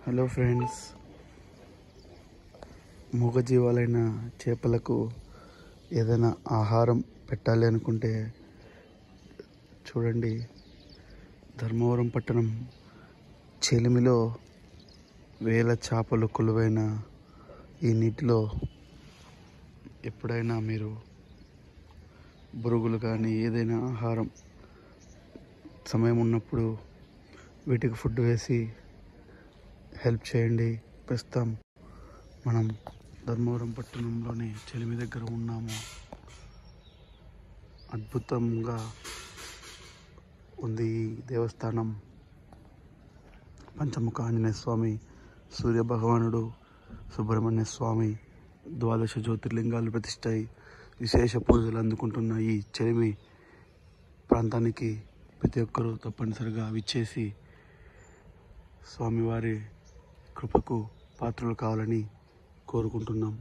Hello friends, మూగజీవాలైన చేపలకు ఏదైనా ఆహారం పెట్టాలి అనుకుంటే చూడండి, ధర్మవరం పట్టణం చెలిమిలో వేల చేపలు కొలువైన ఈ నీటిలో ఎప్పుడైనా మీరు బురుగులు కానీ ఏదైనా ఆహారం సమయం ఉన్నప్పుడు వీటికి ఫుడ్ వేసి హెల్ప్ చేయండి. ప్రస్తుతం మనం ధర్మవరం పట్టణంలోని చెలిమి దగ్గర ఉన్నాము. అద్భుతంగా ఉంది ఈ దేవస్థానం. పంచముఖ ఆంజనేయ స్వామి, సూర్య భగవానుడు, సుబ్రహ్మణ్య స్వామి, ద్వాదశ జ్యోతిర్లింగాలు ప్రతిష్ఠై విశేష పూజలు అందుకుంటున్న ఈ చెలిమి ప్రాంతానికి ప్రతి ఒక్కరూ తప్పనిసరిగా విచ్చేసి స్వామివారి కృపకు పాత్రలు కావాలని కోరుకుంటున్నాం.